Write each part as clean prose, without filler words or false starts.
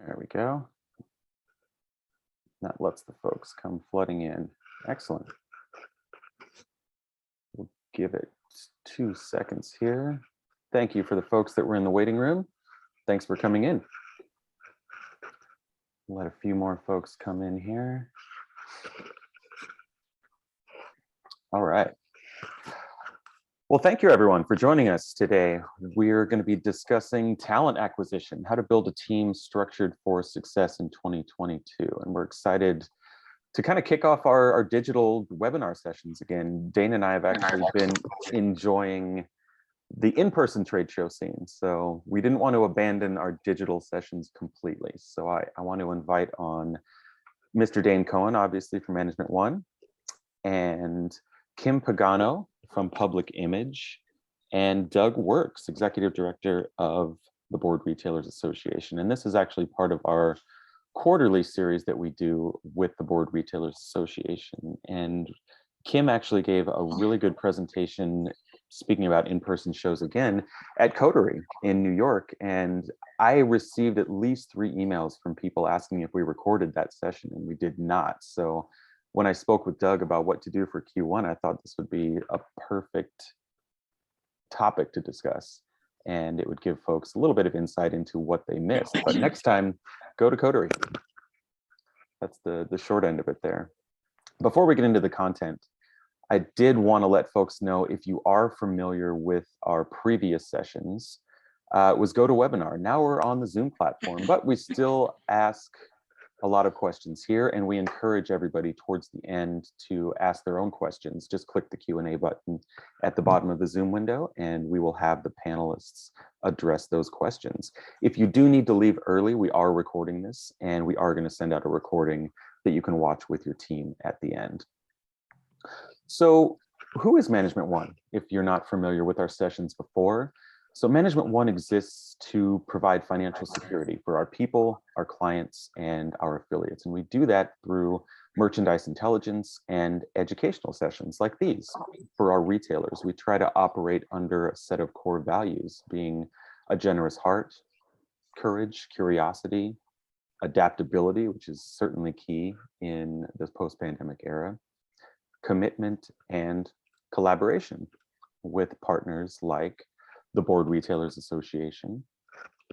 There we go. That lets the folks come flooding in. Excellent. We'll give it 2 seconds here. Thank you for the folks that were in the waiting room. Thanks for coming in. Let a few more folks come in here. All right. Well, thank you everyone for joining us today. We're going to be discussing talent acquisition, how to build a team structured for success in 2022. And we're excited to kind of kick off our digital webinar sessions again. Dane and I have actually been enjoying the in-person trade show scene. So we didn't want to abandon our digital sessions completely. So I want to invite on Mr. Dane Cohen, obviously from Management One, and Kim Pagano from Public Image, and Doug Works, Executive Director of the Board Retailers Association. And this is actually part of our quarterly series that we do with the Board Retailers Association. And Kim actually gave a really good presentation speaking about in-person shows again at Coterie in New York. And I received at least 3 emails from people asking if we recorded that session, and we did not. So when I spoke with Doug about what to do for Q1, I thought this would be a perfect topic to discuss, and it would give folks a little bit of insight into what they missed. But next time, go to Coterie. That's the short end of it there. Before we get into the content, I did want to let folks know, if you are familiar with our previous sessions, was GoToWebinar. Now we're on the Zoom platform, but we still ask a lot of questions here, and we encourage everybody towards the end to ask their own questions. Just click the Q&A button at the bottom of the Zoom window, and we will have the panelists address those questions. If you do need to leave early, we are recording this, and we are going to send out a recording that you can watch with your team at the end. So who is Management One, if you're not familiar with our sessions before? So Management One exists to provide financial security for our people, our clients, and our affiliates. And we do that through merchandise intelligence and educational sessions like these for our retailers. We try to operate under a set of core values, being a generous heart, courage, curiosity, adaptability, which is certainly key in this post-pandemic era, commitment, and collaboration with partners like the Board Retailers Association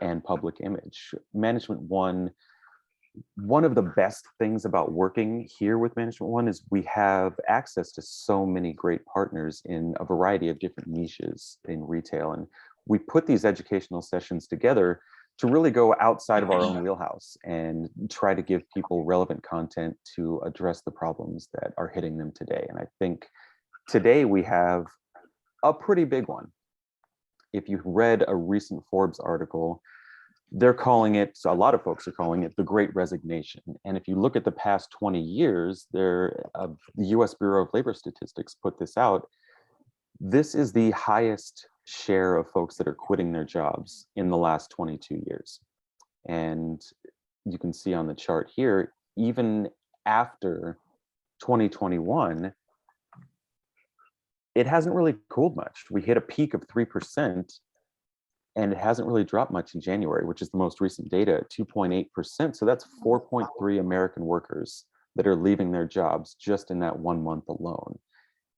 and Public Image. Management One of the best things about working here with Management One is we have access to so many great partners in a variety of different niches in retail. And we put these educational sessions together to really go outside of our own wheelhouse and try to give people relevant content to address the problems that are hitting them today. And I think today we have a pretty big one. If you've read a recent Forbes article, they're calling it, so a lot of folks are calling it, the Great Resignation. And if you look at the past 20 years, the US Bureau of Labor Statistics put this out. This is the highest share of folks that are quitting their jobs in the last 22 years. And you can see on the chart here, even after 2021, it hasn't really cooled much. We hit a peak of 3%, and it hasn't really dropped much in January, which is the most recent data at 2.8%. So that's 4.3 American workers that are leaving their jobs just in that 1 month alone.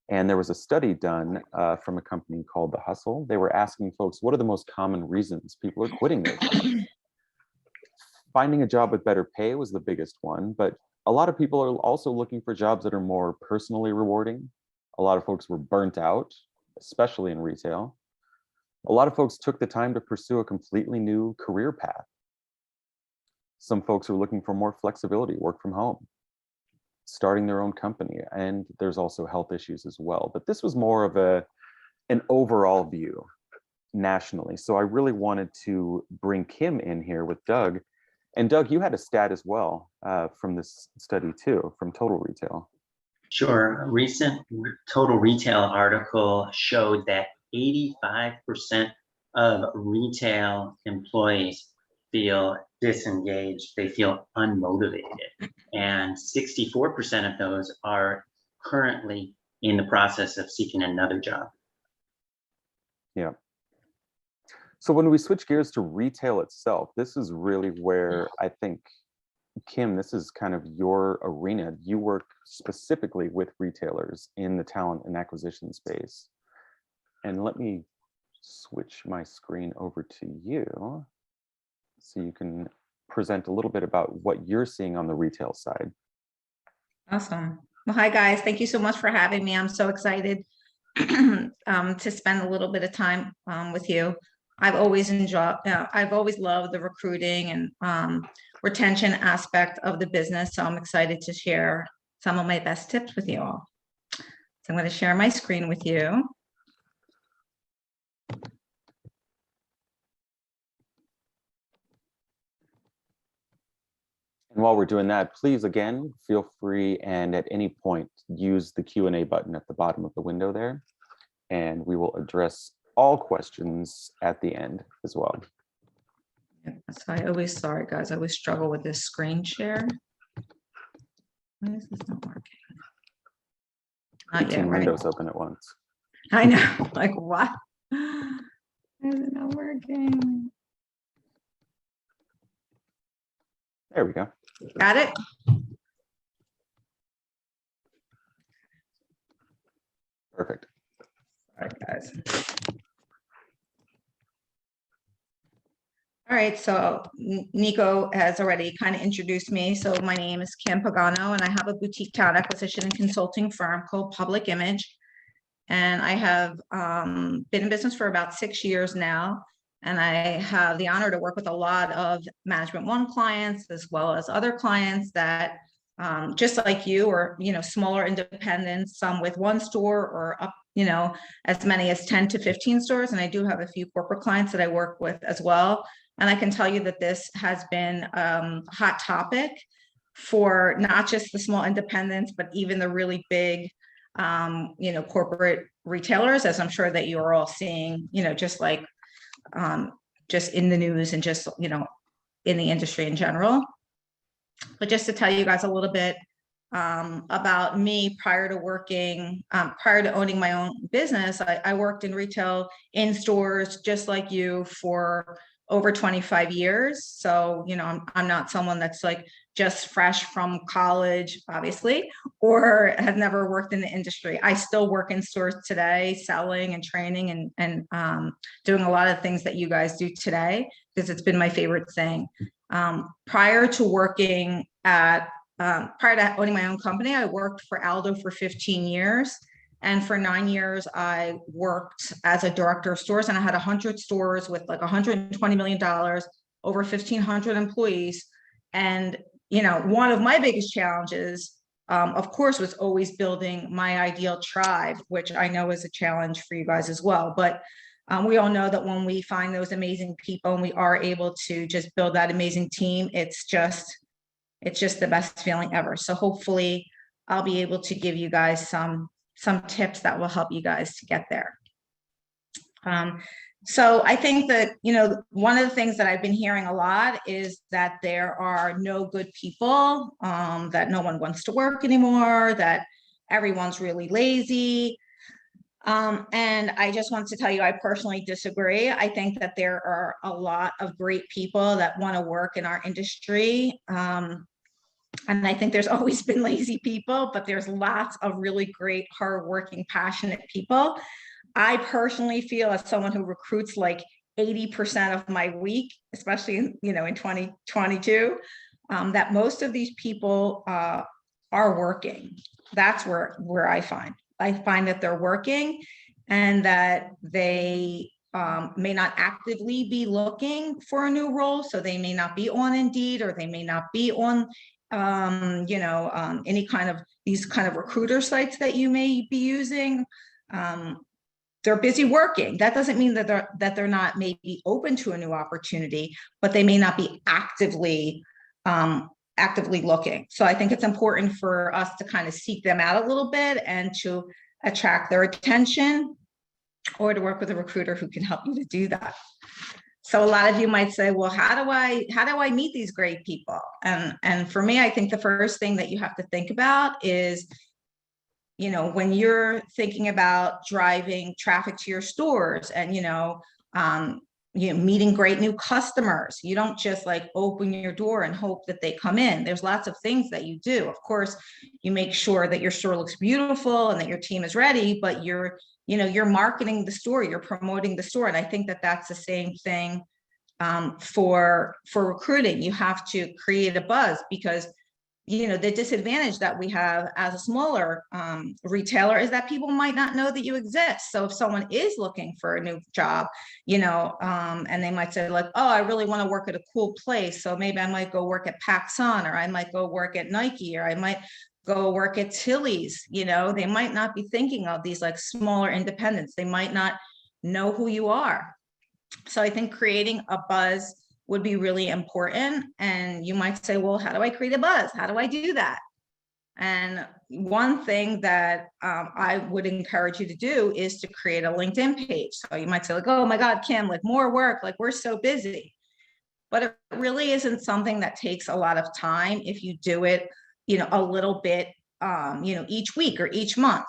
And there was a study done from a company called The Hustle. They were asking folks, what are the most common reasons people are quitting their jobs? Finding a job with better pay was the biggest one, but a lot of people are also looking for jobs that are more personally rewarding. A lot of folks were burnt out, especially in retail. A lot of folks took the time to pursue a completely new career path. Some folks are looking for more flexibility, work from home, starting their own company, and there's also health issues as well. But this was more of an overall view nationally. So I really wanted to bring Kim in here with Doug. And Doug, you had a stat as well from this study too, from Total Retail. Sure. A recent Total Retail article showed that 85% of retail employees feel disengaged, they feel unmotivated, and 64% of those are currently in the process of seeking another job. Yeah. So when we switch gears to retail itself, this is really where I think, Kim, this is kind of your arena. You work specifically with retailers in the talent and acquisition space. And let me switch my screen over to you so you can present a little bit about what you're seeing on the retail side. Awesome. Well, hi guys. Thank you so much for having me. I'm so excited to spend a little bit of time with you. I've always loved the recruiting and retention aspect of the business. So I'm excited to share some of my best tips with you all. So I'm going to share my screen with you. And while we're doing that, please, again, feel free and at any point use the Q&A button at the bottom of the window there, and we will address all questions at the end as well. So sorry guys, I always struggle with this screen share. Why is this not working? Not yet, right? Windows open at once. I know, like what? Why is it not working? There we go. Got it? Perfect. All right, guys. All right, so Nico has already kind of introduced me. So my name is Kim Pagano, and I have a boutique talent acquisition and consulting firm called PUBLIK Image. And I have been in business for about 6 years now. And I have the honor to work with a lot of Management One clients, as well as other clients that just like you, or, smaller independents, some with one store or up, as many as 10 to 15 stores. And I do have a few corporate clients that I work with as well. And I can tell you that this has been a hot topic for not just the small independents, but even the really big, corporate retailers, as I'm sure that you're all seeing, just like just in the news and just, in the industry in general. But just to tell you guys a little bit about me prior to owning my own business, I worked in retail in stores just like you for over 25 years. So, I'm not someone that's like just fresh from college, obviously, or have never worked in the industry. I still work in stores today, selling and training and doing a lot of things that you guys do today, because it's been my favorite thing. Prior to owning my own company, I worked for Aldo for 15 years. And for 9 years, I worked as a director of stores, and I had 100 stores with like $120 million, over 1,500 employees. And, one of my biggest challenges, of course, was always building my ideal tribe, which I know is a challenge for you guys as well. But we all know that when we find those amazing people and we are able to just build that amazing team, it's just the best feeling ever. So hopefully I'll be able to give you guys some tips that will help you guys to get there. So I think that, one of the things that I've been hearing a lot is that there are no good people, that no one wants to work anymore, that everyone's really lazy. And I just want to tell you, I personally disagree. I think that there are a lot of great people that want to work in our industry. And I think there's always been lazy people, but there's lots of really great, hardworking, passionate people. I personally feel, as someone who recruits like 80% of my week, especially in 2022, that most of these people are working. That's where I find that they're working, and that they may not actively be looking for a new role. So they may not be on Indeed, or they may not be on any kind of these kind of recruiter sites that you may be using. They're busy working. That doesn't mean that they're not maybe open to a new opportunity, but they may not be actively looking. So I think it's important for us to kind of seek them out a little bit and to attract their attention, or to work with a recruiter who can help you to do that. So a lot of you might say, well, how do I meet these great people? And for me, I think the first thing that you have to think about is, when you're thinking about driving traffic to your stores and, meeting great new customers. You don't just like open your door and hope that they come in. There's lots of things that you do. Of course, you make sure that your store looks beautiful and that your team is ready, but you're marketing the store, you're promoting the store. And I think that that's the same thing for recruiting. You have to create a buzz, because the disadvantage that we have as a smaller retailer is that people might not know that you exist. So if someone is looking for a new job, and they might say like, oh, I really want to work at a cool place, so maybe I might go work at PacSun, or I might go work at Nike, or I might go work at Tilly's. They might not be thinking of these like smaller independents. They might not know who you are. So I think creating a buzz would be really important. And you might say, well, how do I create a buzz? How do I do that? And one thing that I would encourage you to do is to create a LinkedIn page. So you might say like, oh my God, Kim, like more work, like we're so busy. But it really isn't something that takes a lot of time if you do it, a little bit, each week or each month.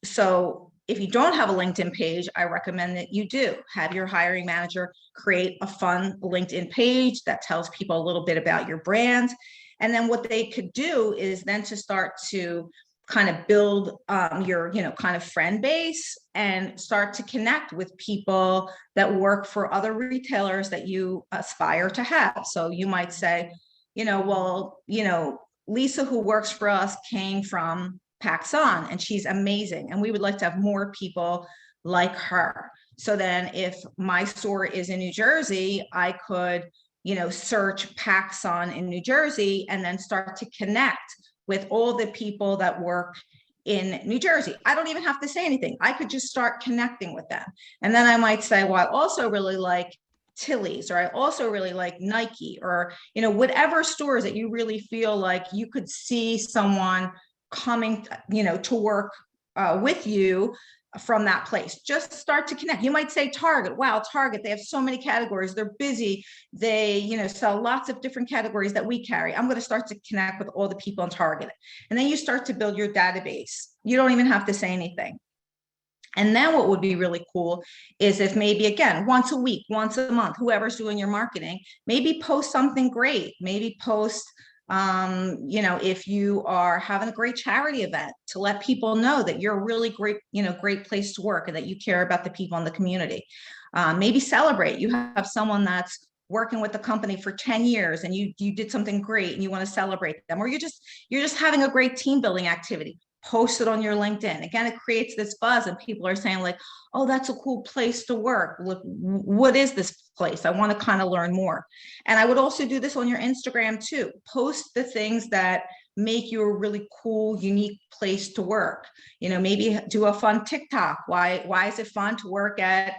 So if you don't have a LinkedIn page, I recommend that you do have your hiring manager create a fun LinkedIn page that tells people a little bit about your brand. And then what they could do is then to start to kind of build your, kind of friend base, and start to connect with people that work for other retailers that you aspire to have. So you might say, well, Lisa, who works for us, came from PacSun and she's amazing, and we would like to have more people like her. So then if my store is in New Jersey, I could, search PacSun in New Jersey and then start to connect with all the people that work in New Jersey. I don't even have to say anything. I could just start connecting with them. And then I might say, well, I also really like Tilly's, or I also really like Nike, or, whatever stores that you really feel like you could see someone coming, to work with you from that place. Just start to connect. You might say Target. Wow, Target, they have so many categories. They're busy. They, sell lots of different categories that we carry. I'm going to start to connect with all the people in Target. And then you start to build your database. You don't even have to say anything. And then what would be really cool is if maybe, again, once a week, once a month, whoever's doing your marketing, maybe post something great. Maybe post, if you are having a great charity event, to let people know that you're a really great, great place to work and that you care about the people in the community. Maybe celebrate. You have someone that's working with the company for 10 years and you did something great and you want to celebrate them, or you're just having a great team building activity. Post it on your LinkedIn. Again, it creates this buzz and people are saying like, oh, that's a cool place to work. Look, what is this place? I want to kind of learn more. And I would also do this on your Instagram too. Post the things that make you a really cool, unique place to work. Maybe do a fun TikTok. Why is it fun to work at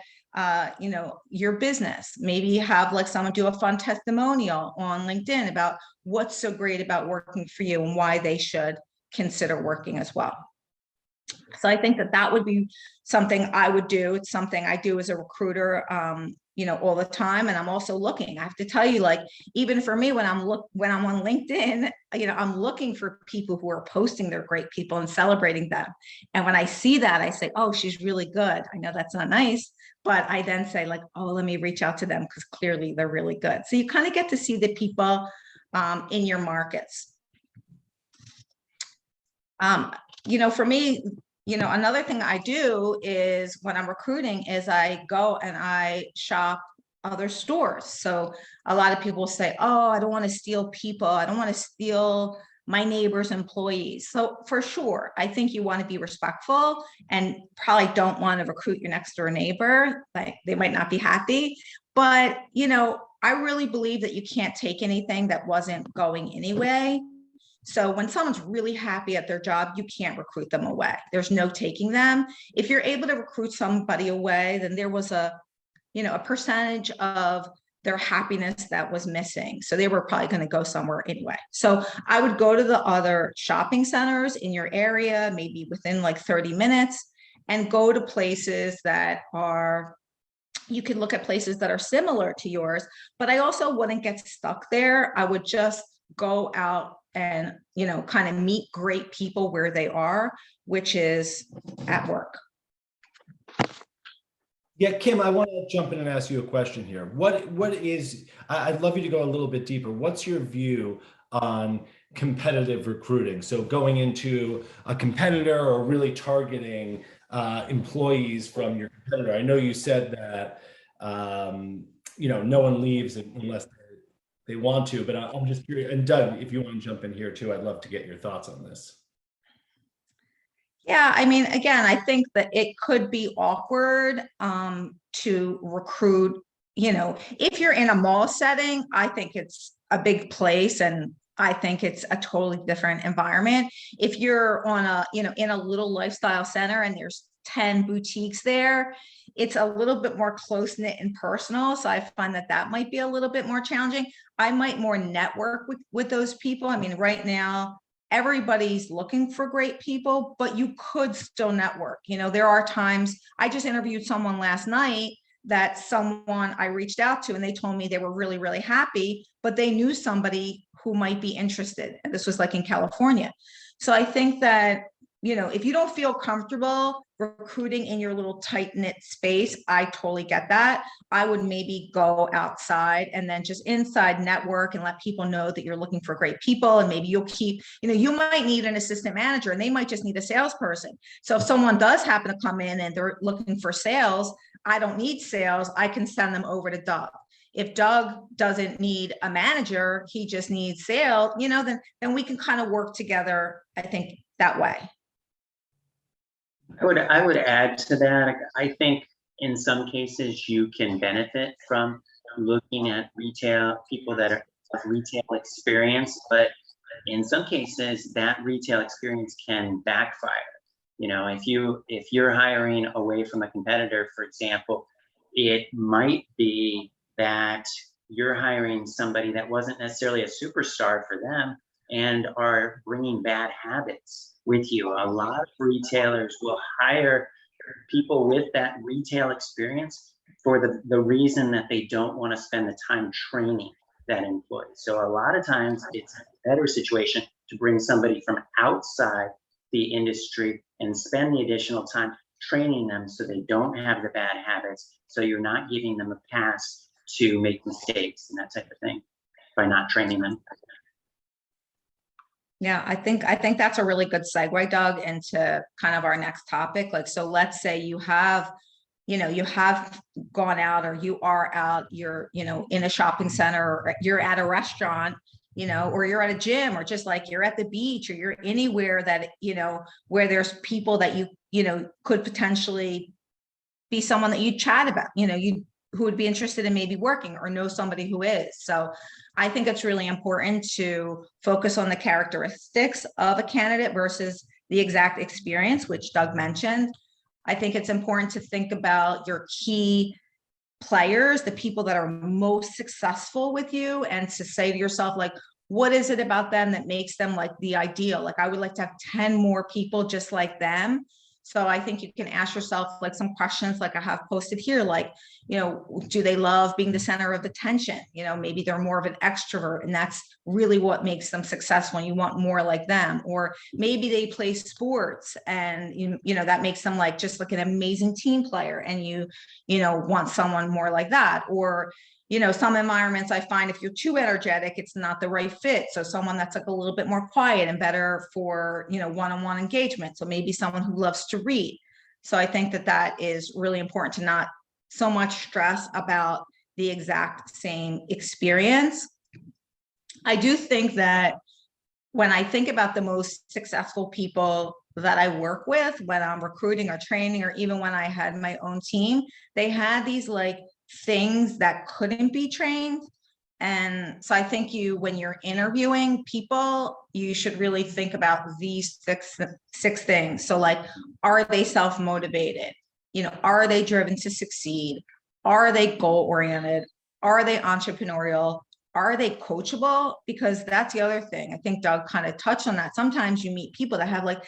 your business? Maybe have like someone do a fun testimonial on LinkedIn about what's so great about working for you and why they should consider working as well. So I think that would be something I would do. It's something I do as a recruiter, all the time. And I'm also looking, I have to tell you, like, even for me, when I'm on LinkedIn, I'm looking for people who are posting their great people and celebrating them. And when I see that, I say, oh, she's really good. I know that's not nice, but I then say like, oh, let me reach out to them because clearly they're really good. So you kind of get to see the people in your markets. For me, another thing I do is when I'm recruiting is I go and I shop other stores. So a lot of people say, oh, I don't want to steal people. I don't want to steal my neighbor's employees. So for sure, I think you want to be respectful and probably don't want to recruit your next door neighbor. Like, they might not be happy, but I really believe that you can't take anything that wasn't going anyway. So when someone's really happy at their job, you can't recruit them away. There's no taking them. If you're able to recruit somebody away, then there was a percentage of their happiness that was missing. So they were probably going to go somewhere anyway. So I would go to the other shopping centers in your area, maybe within like 30 minutes, and go to places that are, you can look at places that are similar to yours, but I also wouldn't get stuck there. I would just go out and, kind of meet great people where they are, which is at work. Yeah, Kim, I want to jump in and ask you a question here. What is, I'd love you to go a little bit deeper. What's your view on competitive recruiting? So going into a competitor or really targeting employees from your competitor. I know you said that, no one leaves unless they want to, but I'm just curious. And Doug, if you want to jump in here too, I'd love to get your thoughts on this. Yeah, I mean, again, I think that it could be awkward to recruit, if you're in a mall setting, I think it's a big place and I think it's a totally different environment. If you're on in a little lifestyle center and there's 10 boutiques there, it's a little bit more close-knit and personal. So I find that might be a little bit more challenging. I might more network with those people. I mean, right now, everybody's looking for great people, but you could still network. There are times, I just interviewed someone last night that someone I reached out to and they told me they were really, really happy, but they knew somebody who might be interested. And this was like in California. So I think that, if you don't feel comfortable recruiting in your little tight knit space, I totally get that. I would maybe go outside and then just inside network and let people know that you're looking for great people. And maybe you'll keep, you might need an assistant manager and they might just need a salesperson. So if someone does happen to come in and they're looking for sales, I don't need sales, I can send them over to Doug. If Doug doesn't need a manager, he just needs sales, then we can kind of work together, I think, that way. I would add to that. I think in some cases you can benefit from looking at people that have retail experience, but in some cases that retail experience can backfire. If you're hiring away from a competitor, for example, it might be that you're hiring somebody that wasn't necessarily a superstar for them and are bringing bad habits with you. A lot of retailers will hire people with that retail experience for the reason that they don't want to spend the time training that employee. So a lot of times it's a better situation to bring somebody from outside the industry and spend the additional time training them so they don't have the bad habits. So you're not giving them a pass to make mistakes and that type of thing by not training them. Yeah, I think that's a really good segue, Doug, into kind of our next topic. Like, so let's say you have gone out or you are out, you're, in a shopping center or you're at a restaurant, or you're at a gym or just like you're at the beach or you're anywhere that, where there's people that you could potentially be someone that you chat about, who would be interested in maybe working or know somebody who is. So I think it's really important to focus on the characteristics of a candidate versus the exact experience, which Doug mentioned. I think it's important to think about your key players, the people that are most successful with you, and to say to yourself, like, what is it about them that makes them like the ideal? Like, I would like to have 10 more people just like them. So I think you can ask yourself like some questions like I have posted here, like, do they love being the center of attention? Maybe they're more of an extrovert and that's really what makes them successful and you want more like them. Or maybe they play sports and, that makes them like just like an amazing team player and you want someone more like that. Or, some environments I find if you're too energetic, it's not the right fit. So someone that's like a little bit more quiet and better for, one-on-one engagement. So maybe someone who loves to read. So I think that is really important to not so much stress about the exact same experience. I do think that when I think about the most successful people that I work with, when I'm recruiting or training, or even when I had my own team, they had these like things that couldn't be trained. And so I think when you're interviewing people, you should really think about these six things. So like, are they self-motivated? Are they driven to succeed? Are they goal-oriented? Are they entrepreneurial? Are they coachable? Because that's the other thing. I think Doug kind of touched on that. Sometimes you meet people that have like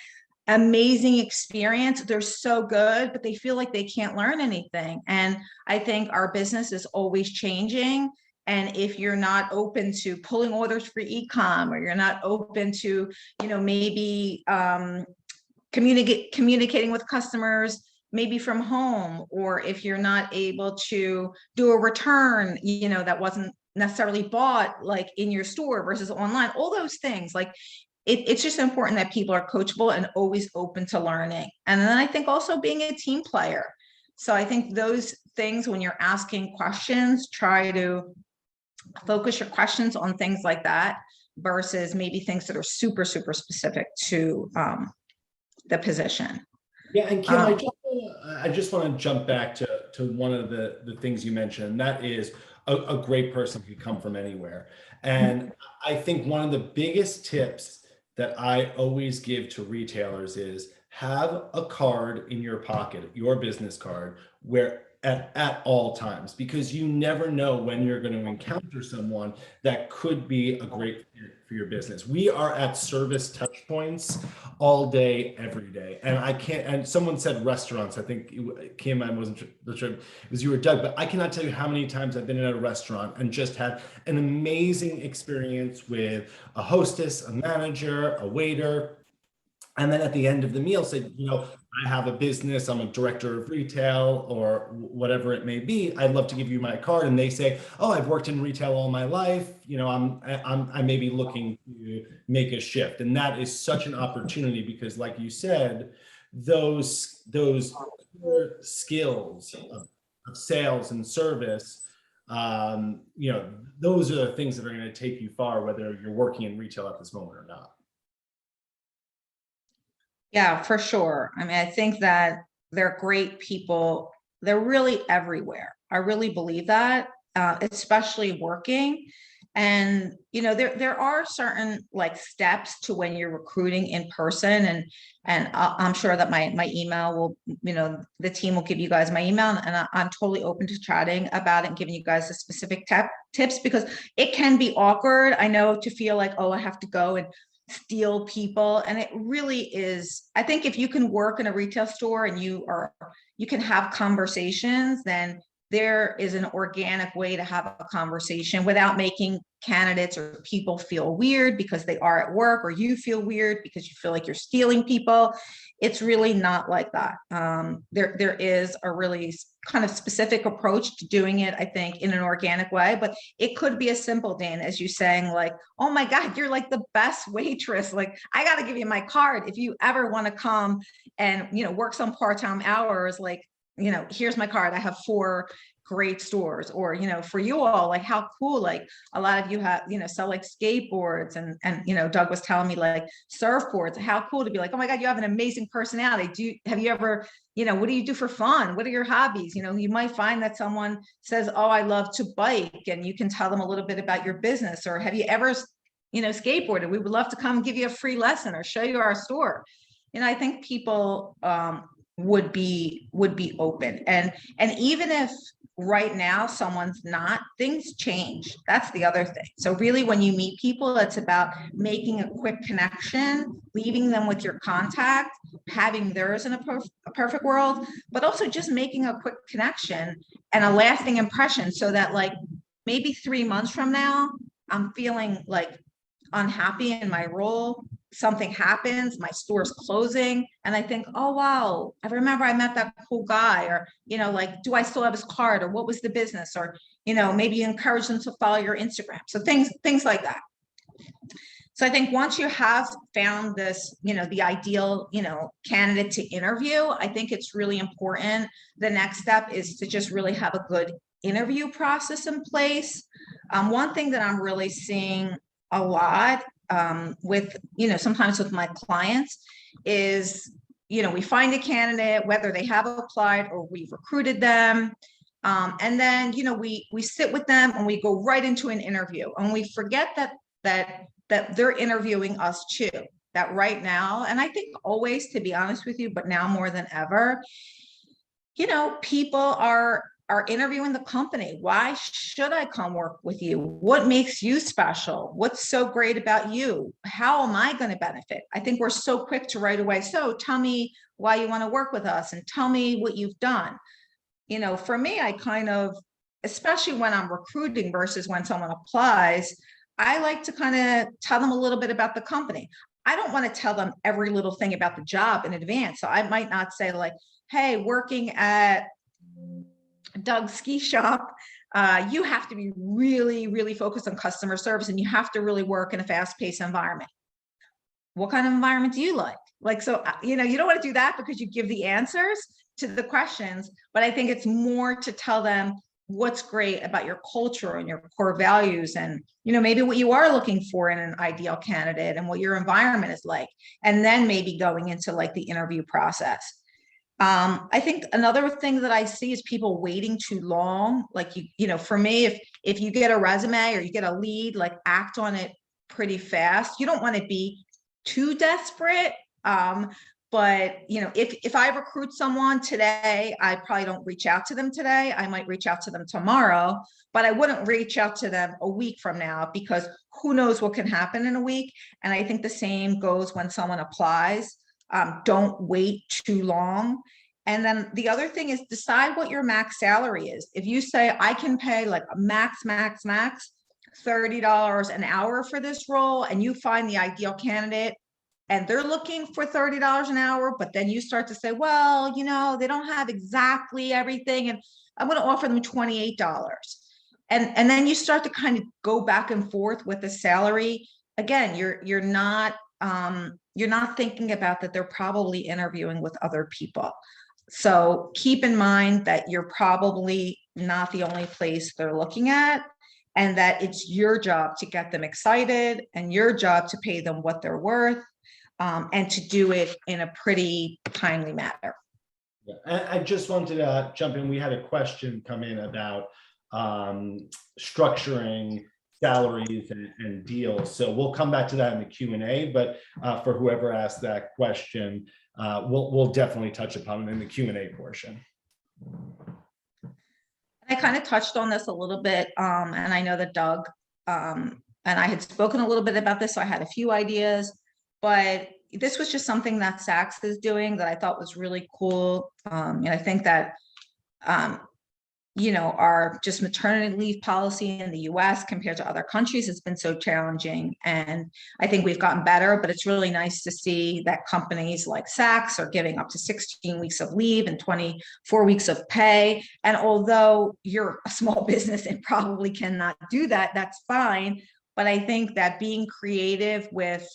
amazing experience. They're so good, but they feel like they can't learn anything. And I think our business is always changing. And if you're not open to pulling orders for e-com, or you're not open to, maybe communicating with customers, maybe from home, or if you're not able to do a return, that wasn't necessarily bought like in your store versus online, all those things, like it's just important that people are coachable and always open to learning. And then I think also being a team player. So I think those things, when you're asking questions, try to focus your questions on things like that versus maybe things that are super, super specific to the position. Yeah, and Kim, I just want to jump back to one of the things you mentioned, and that is a great person can come from anywhere. And I think one of the biggest tips that I always give to retailers is have a card in your pocket, your business card, where at all times, because you never know when you're going to encounter someone that could be a great fit for your business. We are at service touch points all day, every day. And I can't, and someone said restaurants, I think Kim, I wasn't sure it was you or Doug, but I cannot tell you how many times I've been in a restaurant and just had an amazing experience with a hostess, a manager, a waiter. And then at the end of the meal said, I have a business, I'm a director of retail or whatever it may be. I'd love to give you my card. And they say, oh, I've worked in retail all my life. I may be looking to make a shift. And that is such an opportunity because like you said, those skills of sales and service, those are the things that are going to take you far, whether you're working in retail at this moment or not. Yeah, for sure. I mean, I think that they're great people. They're really everywhere. I really believe that, especially working. And, there are certain like steps to when you're recruiting in person, and I'm sure that my email will, the team will give you guys my email, and I'm totally open to chatting about it and giving you guys the specific tips, because it can be awkward. I know, to feel like, oh, I have to go and steal people, and it really is. I think if you can work in a retail store and you can have conversations, then there is an organic way to have a conversation without making candidates or people feel weird because they are at work, or you feel weird because you feel like you're stealing people. It's really not like that. There is a really kind of specific approach to doing it, I think, in an organic way, but it could be as simple, Dan, as you saying like, oh my God, you're like the best waitress. Like, I got to give you my card. If you ever want to come and, work some part-time hours, like, here's my card. I have 4 great stores. Or, for you all, like, how cool, like a lot of you have, sell like skateboards and Doug was telling me like surfboards. How cool to be like, oh my God, you have an amazing personality. Have you ever, what do you do for fun? What are your hobbies? You might find that someone says, oh, I love to bike, and you can tell them a little bit about your business. Or have you ever, skateboarded? We would love to come give you a free lesson or show you our store. I think people would be open, and even if right now someone's not, things change. That's the other thing. So really, when you meet people, it's about making a quick connection, leaving them with your contact, having theirs in a perfect world, but also just making a quick connection and a lasting impression, so that like maybe 3 months from now, I'm feeling like unhappy in my role, something happens, my store's closing, and I think, oh wow, I remember I met that cool guy, or like, do I still have his card, or what was the business, or maybe you encourage them to follow your Instagram. So things like that. So I think once you have found this, the ideal, candidate to interview, I think it's really important. The next step is to just really have a good interview process in place. One thing that I'm really seeing a lot with, sometimes with my clients is, we find a candidate, whether they have applied or we've recruited them. And then, we sit with them and we go right into an interview, and we forget that they're interviewing us too. That right now, and I think always, to be honest with you, but now more than ever, people are interviewing the company. Why should I come work with you? What makes you special? What's so great about you? How am I going to benefit? I think we're so quick to right away. So tell me why you want to work with us, and tell me what you've done. For me, I kind of, especially when I'm recruiting versus when someone applies, I like to kind of tell them a little bit about the company. I don't want to tell them every little thing about the job in advance. So I might not say like, hey, working at Doug's ski shop, you have to be really, really focused on customer service, and you have to really work in a fast-paced environment. What kind of environment do you like? Like, so, you know, you don't want to do that because you give the answers to the questions, but I think it's more to tell them what's great about your culture and your core values, and, you know, maybe what you are looking for in an ideal candidate and what your environment is like, and then maybe going into like the interview process. I think another thing that I see is people waiting too long. Like, you know, for me, if you get a resume or you get a lead, like act on it pretty fast. You don't want to be too desperate. But you know, if I recruit someone today, I probably don't reach out to them today. I might reach out to them tomorrow, but I wouldn't reach out to them a week from now, because who knows what can happen in a week. And I think the same goes when someone applies. Don't wait too long. And then the other thing is, decide what your max salary is. If you say, I can pay like a max $30 an hour for this role, and you find the ideal candidate and they're looking for $30 an hour, but then you start to say, well, you know, they don't have exactly everything, and I'm going to offer them $28. And then you start to kind of go back and forth with the salary. Again, you're not thinking about that they're probably interviewing with other people. So keep in mind that you're probably not the only place they're looking at, and that it's your job to get them excited and your job to pay them what they're worth, and to do it in a pretty timely manner. Yeah, I just wanted to jump in. We had a question come in about structuring salaries and deals. So we'll come back to that in the Q&A, but for whoever asked that question, we'll definitely touch upon it in the Q&A portion. I kind of touched on this a little bit, and I know that Doug and I had spoken a little bit about this, so I had a few ideas, but this was just something that Saks is doing that I thought was really cool. And I think that, you know, our just maternity leave policy in the US compared to other countries has been so challenging. And I think we've gotten better, but it's really nice to see that companies like Saks are giving up to 16 weeks of leave and 24 weeks of pay. And although you're a small business and probably cannot do that, that's fine. But I think that being creative with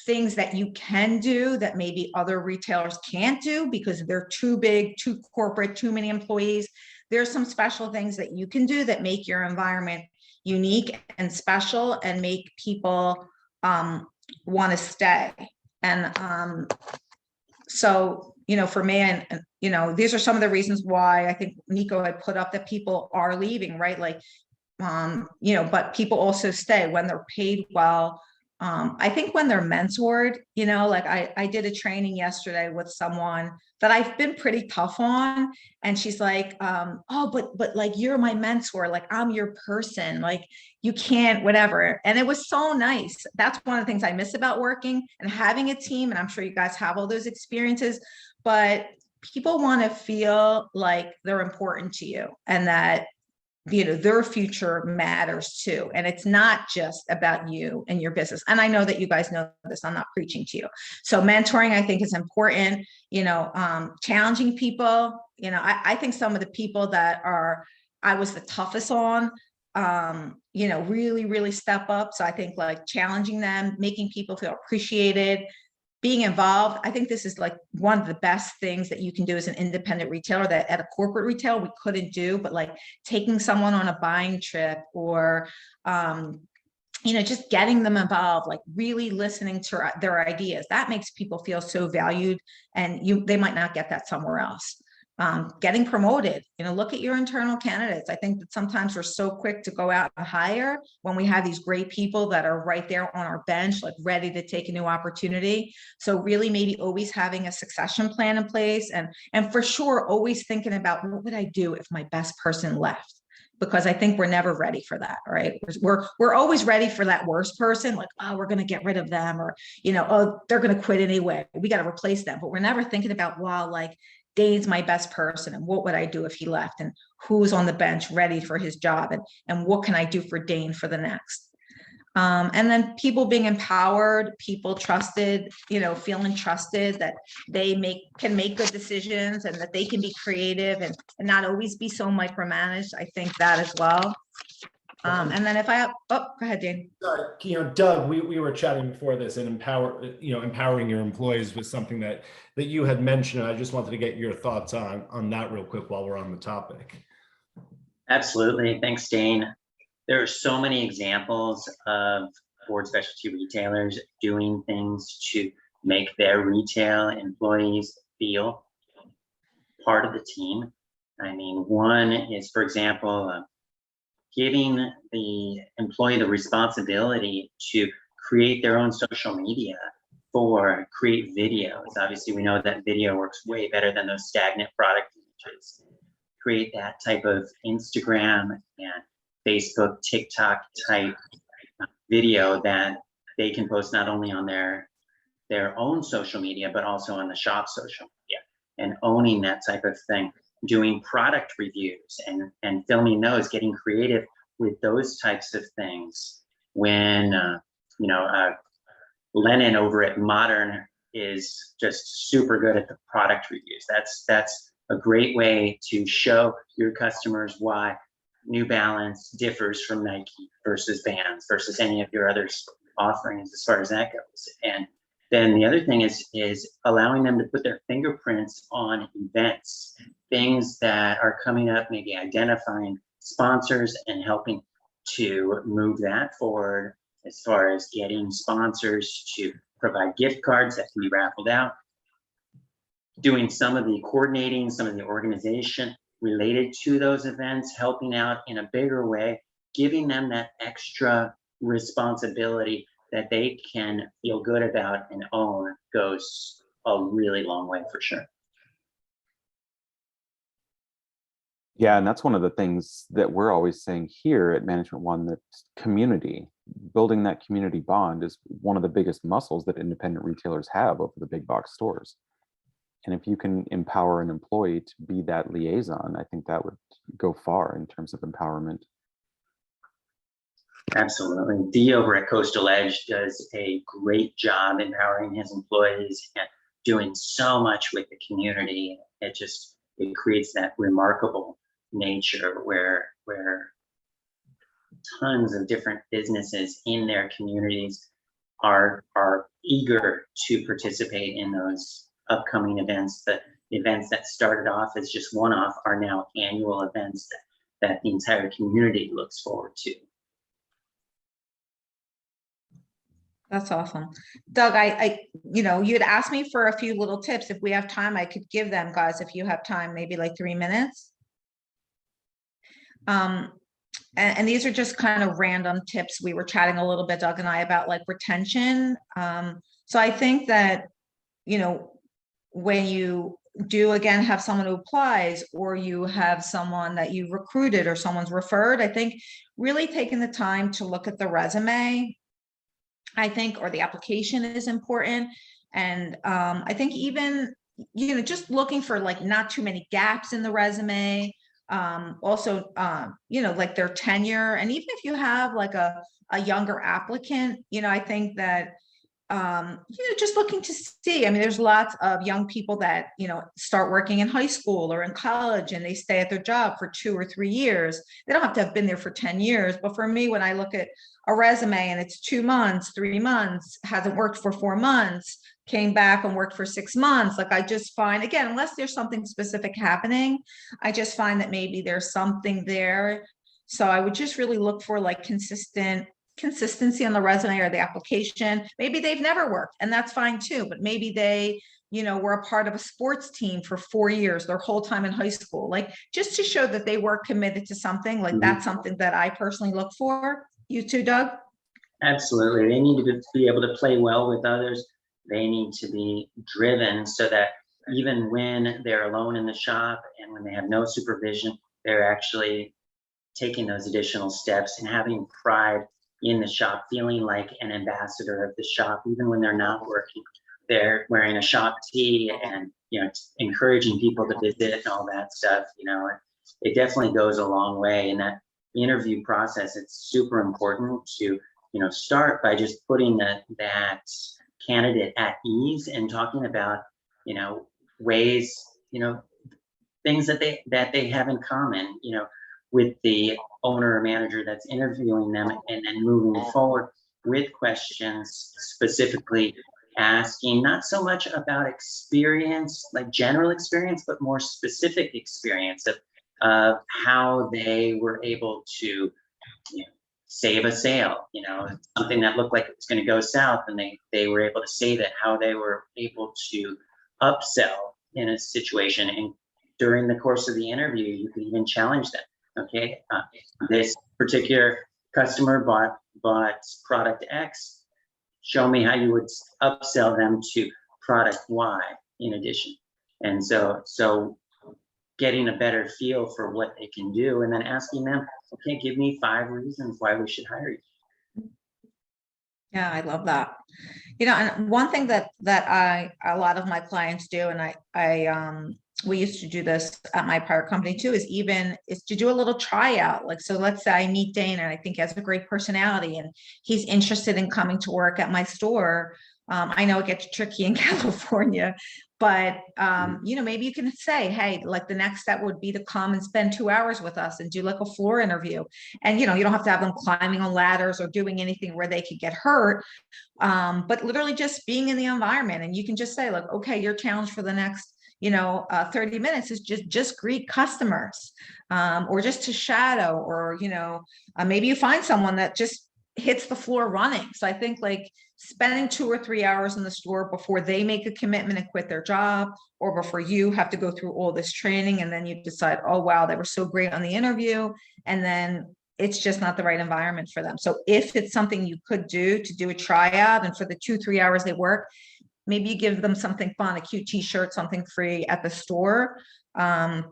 things that you can do that maybe other retailers can't do because they're too big, too corporate, too many employees. There's some special things that you can do that make your environment unique and special and make people want to stay. And so, you know, for me, and you know, these are some of the reasons why I think Nico had put up that people are leaving, right? Like, you know, but people also stay when they're paid well. I think when they're mentored, you know, like I did a training yesterday with someone that I've been pretty tough on, and she's like, oh, but like, you're my mentor, like I'm your person, like you can't, whatever. And it was so nice. That's one of the things I miss about working and having a team. And I'm sure you guys have all those experiences, but people want to feel like they're important to you and that, you know, their future matters too. And it's not just about you and your business. And I know that you guys know this, I'm not preaching to you. So mentoring, I think, is important, you know, challenging people. You know, I think some of the people that I was the toughest on, you know, really, really step up. So I think like challenging them, making people feel appreciated, being involved. I think this is like one of the best things that you can do as an independent retailer that at a corporate retail we couldn't do, but like taking someone on a buying trip or, you know, just getting them involved, like really listening to their ideas. That makes people feel so valued, and they might not get that somewhere else. Getting promoted, you know, look at your internal candidates. I think that sometimes we're so quick to go out and hire when we have these great people that are right there on our bench, like ready to take a new opportunity. So really maybe always having a succession plan in place, and for sure, always thinking about what would I do if my best person left? Because I think we're never ready for that, right? We're always ready for that worst person, like, oh, we're going to get rid of them, or, you know, oh, they're going to quit anyway, we got to replace them. But we're never thinking about, wow, like Dane's my best person, and what would I do if he left, and who's on the bench ready for his job, and what can I do for Dane for the next. And then people being empowered, people trusted, feeling trusted that they can make good decisions and that they can be creative and not always be so micromanaged. I think that as well. And then go ahead, Dane. Doug, we were chatting before this, and empowering your employees was something that you had mentioned. And I just wanted to get your thoughts on that real quick while we're on the topic. Absolutely. Thanks, Dane. There are so many examples of board specialty retailers doing things to make their retail employees feel part of the team. I mean, one is, for example, giving the employee the responsibility to create their own social media or create videos. Obviously, we know that video works way better than those stagnant product images. Create that type of Instagram and Facebook, TikTok type video that they can post not only on their own social media, but also on the shop social media, and owning that type of thing. Doing product reviews and filming those, getting creative with those types of things. When Lennon over at Modern is just super good at the product reviews. That's a great way to show your customers why New Balance differs from Nike versus Vans versus any of your other offerings as far as that goes. And then the other thing is allowing them to put their fingerprints on events, things that are coming up, maybe identifying sponsors and helping to move that forward as far as getting sponsors to provide gift cards that can be raffled out, doing some of the coordinating, some of the organization related to those events, helping out in a bigger way, giving them that extra responsibility that they can feel good about and own goes a really long way for sure. Yeah, and that's one of the things that we're always saying here at Management One, that community, building that community bond is one of the biggest muscles that independent retailers have over the big box stores. And if you can empower an employee to be that liaison, I think that would go far in terms of empowerment. Absolutely. Dee over at Coastal Edge does a great job empowering his employees and doing so much with the community. It creates that remarkable nature where tons of different businesses in their communities are eager to participate in those upcoming events. The events that started off as just one-off are now annual events that the entire community looks forward to. That's awesome. Doug, you'd asked me for a few little tips. If we have time, I could give them, guys, if you have time, maybe like 3 minutes. And these are just kind of random tips. We were chatting a little bit, Doug and I, about like retention. So I think that, when you do again have someone who applies, or you have someone that you recruited or someone's referred, I think really taking the time to look at the resume, or the application is important. And I think even, just looking for like not too many gaps in the resume. Also, like their tenure. And even if you have like a younger applicant, I think that, just looking to see, there's lots of young people that, start working in high school or in college, and they stay at their job for 2 or 3 years. They don't have to have been there for 10 years. But for me, when I look at a resume and it's 2 months, 3 months, hasn't worked for 4 months, came back and worked for 6 months, like I just find, again, unless there's something specific happening, I just find that maybe there's something there. So I would just really look for like consistency on the resume or the application. Maybe they've never worked, and that's fine too, but maybe they were a part of a sports team for 4 years, their whole time in high school, like just to show that they were committed to something. Like that's something that I personally look for. You too, Doug? Absolutely. They need to be able to play well with others. They need to be driven so that even when they're alone in the shop and when they have no supervision, they're actually taking those additional steps and having pride in the shop, feeling like an ambassador of the shop. Even when they're not working, they're wearing a shop tee and encouraging people to visit and all that stuff. It definitely goes a long way in that interview process. It's super important to start by just putting that candidate at ease and talking about, ways, things that they have in common, with the owner or manager that's interviewing them, and then moving forward with questions specifically asking not so much about experience, like general experience, but more specific experience of how they were able to, save a sale, something that looked like it was going to go south, and they were able to save it, how they were able to upsell in a situation. And during the course of the interview, you could even challenge them. Okay, this particular customer bought product X. Show me how you would upsell them to product Y in addition. And so getting a better feel for what they can do, and then asking them, okay, give me 5 reasons why we should hire you. Yeah, I love that. And one thing that a lot of my clients do, and we used to do this at my prior company too, is to do a little tryout. Like, so let's say I meet Dana, and I think he has a great personality and he's interested in coming to work at my store. I know it gets tricky in California, but maybe you can say, hey, like the next step would be to come and spend 2 hours with us and do like a floor interview. And, you don't have to have them climbing on ladders or doing anything where they could get hurt. But literally just being in the environment, and you can just say like, okay, your challenge for the next 30 minutes is just greet customers, or just to shadow, or maybe you find someone that just hits the floor running. So I think like spending 2 or 3 hours in the store before they make a commitment and quit their job, or before you have to go through all this training and then you decide, oh wow, they were so great on the interview, and then it's just not the right environment for them. So if it's something you could do to do a tryout, and for the 2-3 hours they work, maybe you give them something fun, a cute t-shirt, something free at the store. I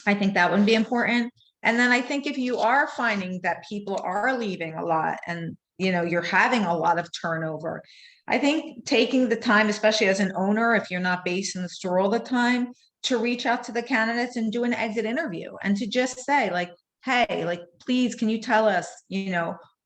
think that would be important. And then I think if you are finding that people are leaving a lot, and you're having a lot of turnover, I think taking the time, especially as an owner, if you're not based in the store all the time, to reach out to the candidates and do an exit interview, and to just say like, hey, like, please, can you tell us,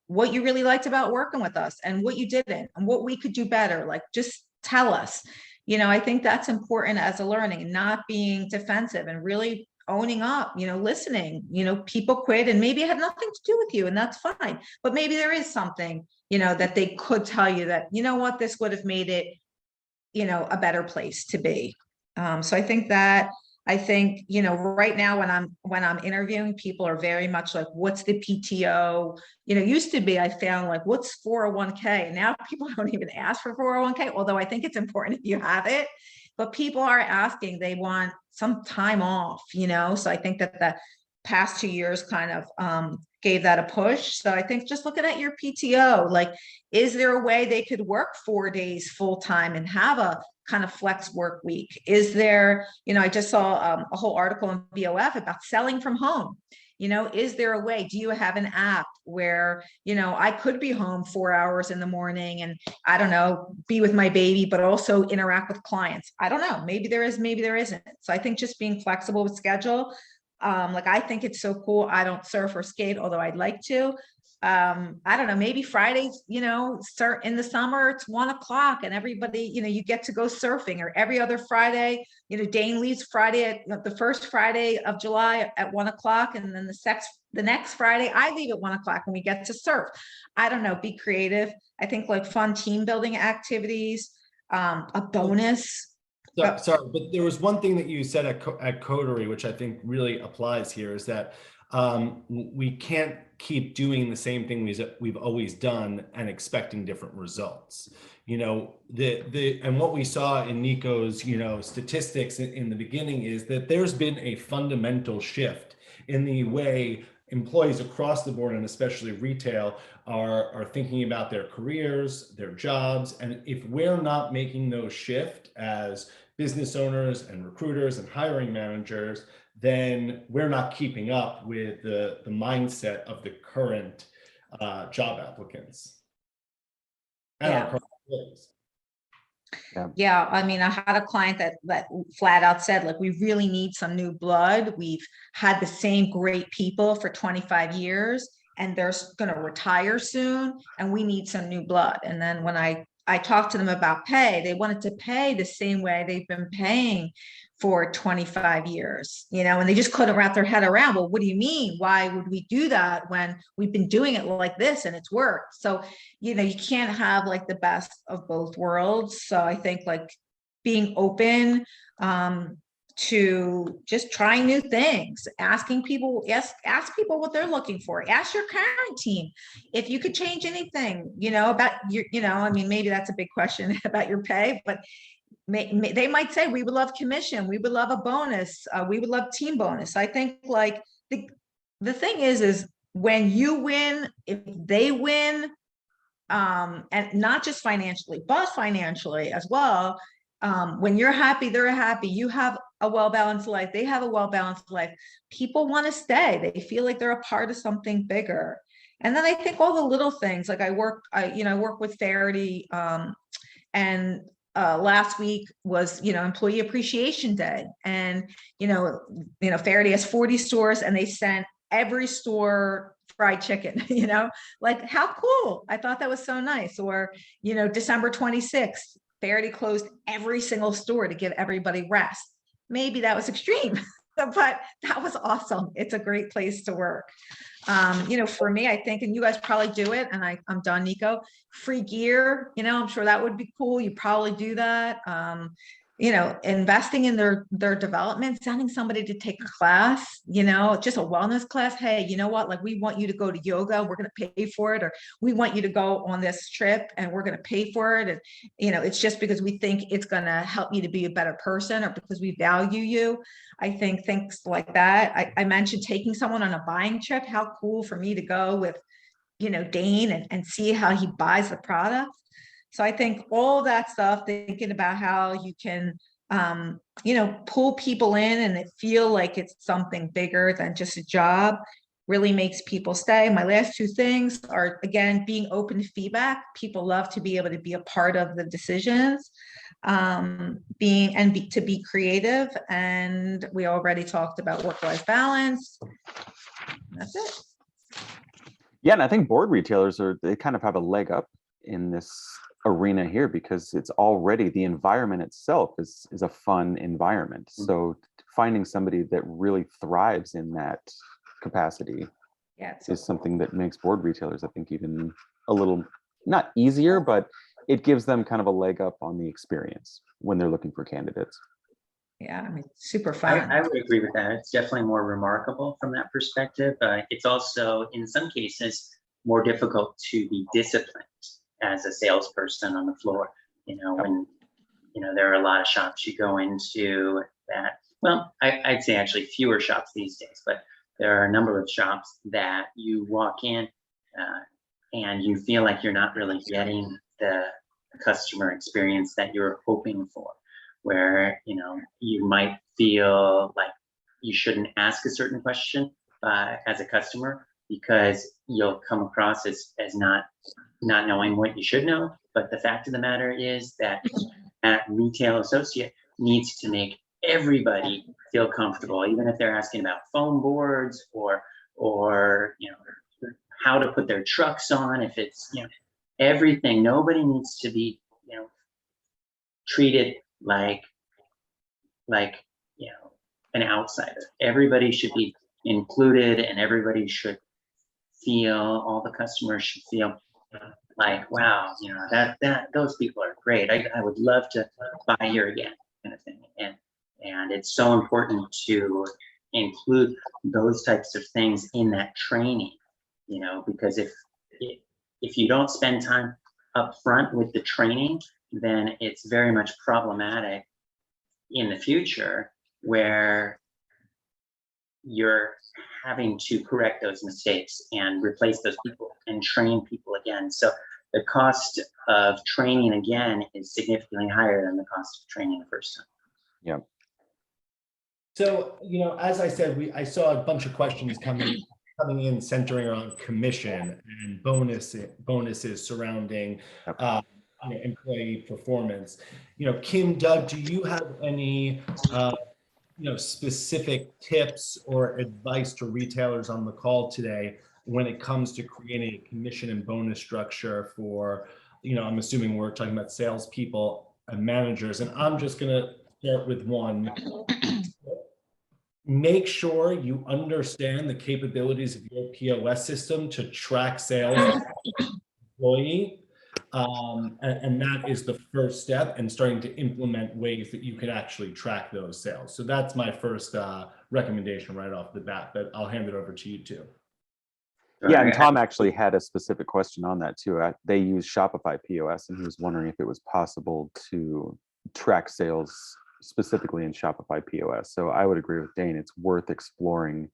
what you really liked about working with us and what you didn't and what we could do better? Like, just tell us. I think that's important as a learning, and not being defensive, and really owning up, listening. People quit and maybe it had nothing to do with you, and that's fine. But maybe there is something, that they could tell you that, what, this would have made it, a better place to be. So I think right now when I'm interviewing, people are very much like, what's the PTO? Used to be, I found like, what's 401k? And now people don't even ask for 401k, although I think it's important if you have it. But people are asking, they want some time off, so I think that the past 2 years kind of gave that a push. So I think just looking at your PTO, like, is there a way they could work 4 days full time and have a kind of flex work week? Is there, I just saw a whole article in BOF about selling from home. Is there a way? Do you have an app where, I could be home 4 hours in the morning and, I don't know, be with my baby, but also interact with clients? I don't know. Maybe there is, maybe there isn't. So I think just being flexible with schedule. Like, I think it's so cool. I don't surf or skate, although I'd like to. I don't know, maybe Fridays, start in the summer, it's 1 o'clock and everybody, you get to go surfing. Or every other Friday, Dane leaves Friday at the first Friday of July at 1 o'clock. And then the next Friday I leave at 1 o'clock and we get to surf. I don't know, be creative. I think like fun team building activities, a bonus. Sorry, but there was one thing that you said at Coterie, which I think really applies here, is that we can't keep doing the same thing we've always done and expecting different results. And what we saw in Nico's, statistics in the beginning is that there's been a fundamental shift in the way employees across the board, and especially retail, are thinking about their careers, their jobs. And if we're not making those shift as business owners and recruiters and hiring managers, then we're not keeping up with the mindset of the current job applicants. And our current employees. Yeah, I mean, I had a client that flat out said, like, we really need some new blood. We've had the same great people for 25 years. and they're going to retire soon, and we need some new blood. And then when I talked to them about pay, they wanted to pay the same way they've been paying for 25 years, and they just couldn't wrap their head around, well, what do you mean? Why would we do that when we've been doing it like this and it's worked? So, you can't have like the best of both worlds. So I think like being open to just trying new things, asking people, ask people what they're looking for. Ask your current team if you could change anything, about your, I mean, maybe that's a big question about your pay, but they might say, we would love commission, we would love a bonus, we would love team bonus. I think like the thing is when you win, if they win, and not just financially, but financially as well, when you're happy, they're happy, you have a well-balanced life, they have a well-balanced life, people want to stay, they feel like they're a part of something bigger. And then I think all the little things, like I work with Faraday, and last week was, Employee Appreciation Day. And, Faraday has 40 stores and they sent every store fried chicken, like how cool. I thought that was so nice. Or, December 26th, Faraday closed every single store to give everybody rest. Maybe that was extreme, but that was awesome. It's a great place to work. For me, I think, and you guys probably do it, and I'm done, Nico, free gear, I'm sure that would be cool. You probably do that. Investing in their development, sending somebody to take a class, just a wellness class. Hey, you know what? Like, we want you to go to yoga. We're going to pay for it. Or we want you to go on this trip and we're going to pay for it. And, it's just because we think it's going to help you to be a better person, or because we value you. I think things like that. I mentioned taking someone on a buying trip. How cool for me to go with, Dane and see how he buys the product. So I think all that stuff, thinking about how you can, pull people in and it feel like it's something bigger than just a job, really makes people stay. My last two things are, again, being open to feedback. People love to be able to be a part of the decisions, to be creative. And we already talked about work-life balance. That's it. Yeah, and I think board retailers they kind of have a leg up in this arena here, because it's already, the environment itself is a fun environment. So finding somebody that really thrives in that capacity is something that makes board retailers, I think, even a little, not easier, but it gives them kind of a leg up on the experience when they're looking for candidates. Yeah, I mean, super fun. I would agree with that. It's definitely more remarkable from that perspective. It's also, in some cases, more difficult to be disciplined as a salesperson on the floor. When, there are a lot of shops you go into that, well, I'd say actually fewer shops these days, but there are a number of shops that you walk in and you feel like you're not really getting the customer experience that you're hoping for, where, you might feel like you shouldn't ask a certain question as a customer, because you'll come across as not knowing what you should know. But the fact of the matter is that that retail associate needs to make everybody feel comfortable, even if they're asking about foam boards or how to put their trucks on. If it's, everything, nobody needs to be, treated like an outsider. Everybody should be included, and everybody should feel, all the customers should feel like, wow, that those people are great. I would love to buy here again, kind of thing. And it's so important to include those types of things in that training, because if you don't spend time up front with the training, then it's very much problematic in the future, where you're having to correct those mistakes and replace those people and train people again. So the cost of training again is significantly higher than the cost of training the first time. Yeah. So, as I said, I saw a bunch of questions coming in centering around commission and bonuses surrounding employee performance. Kim, Doug, do you have any specific tips or advice to retailers on the call today when it comes to creating a commission and bonus structure for, I'm assuming we're talking about salespeople and managers, and I'm just going to start with one. Make sure you understand the capabilities of your POS system to track sales employee. And that is the first step, and starting to implement ways that you can actually track those sales. So that's my first recommendation right off the bat, but I'll hand it over to you too. Yeah, and Tom actually had a specific question on that too. They use Shopify POS, and he was wondering if it was possible to track sales specifically in Shopify POS. So I would agree with Dane. It's worth exploring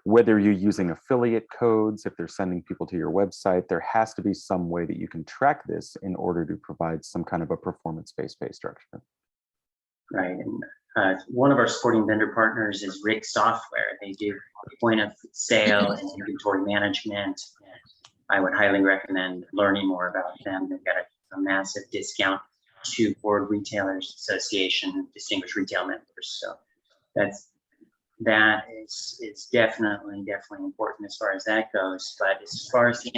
whether you're using affiliate codes, if they're sending people to your website. There has to be some way that you can track this in order to provide some kind of a performance-based pay structure. Right. And one of our supporting vendor partners is Rick Software. They do point of sale and inventory management. I would highly recommend learning more about them. They've got a massive discount to Board Retailers Association Distinguished Retail Members. So that is definitely important as far as that goes. But as far as the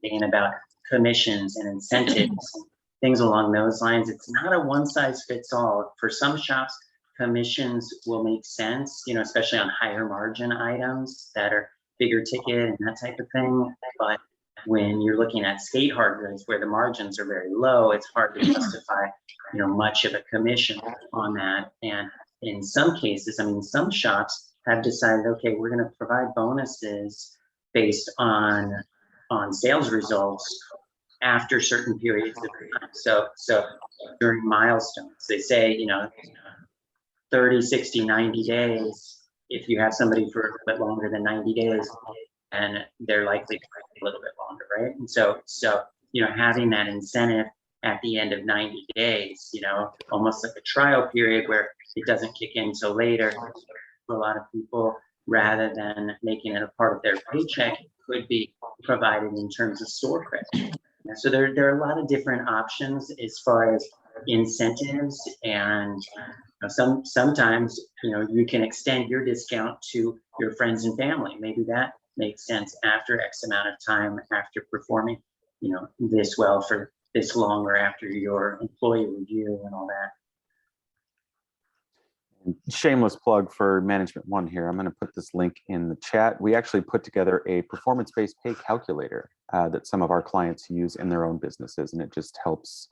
thing about commissions and incentives, things along those lines, it's not a one size fits all. For some shops, commissions will make sense, especially on higher margin items that are bigger ticket and that type of thing. But when you're looking at skate hard goods where the margins are very low, it's hard to justify, much of a commission on that. And in some cases, some shops have decided, okay, we're going to provide bonuses based on sales results after certain periods of time. So during milestones, they say, 30, 60, 90 days. If you have somebody for a little bit longer than 90 days, and they're likely to take a little bit longer, right? And so having that incentive at the end of 90 days, almost like a trial period where it doesn't kick in till later for a lot of people, rather than making it a part of their paycheck, it could be provided in terms of store credit. So there are a lot of different options as far as incentives, and sometimes you can extend your discount to your friends and family. Maybe that makes sense after X amount of time, after performing this well for this long, or after your employee review and all that. Shameless plug for Management One here. I'm going to put this link in the chat. We actually put together a performance-based pay calculator that some of our clients use in their own businesses, and it just helps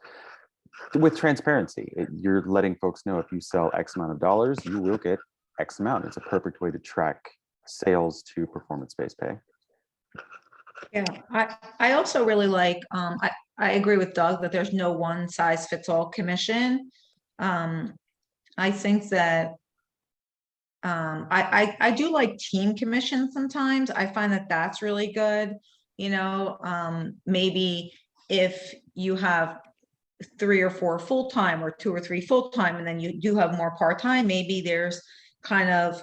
with transparency. You're letting folks know if you sell X amount of dollars, you will get X amount. It's a perfect way to track sales to performance-based pay. Yeah, I also really like, I agree with Doug that there's no one size fits all commission. I think that I do like team commission sometimes. I find that that's really good. Maybe if you have 3 or 4 full-time, or 2 or 3 full-time, and then you do have more part-time, maybe there's kind of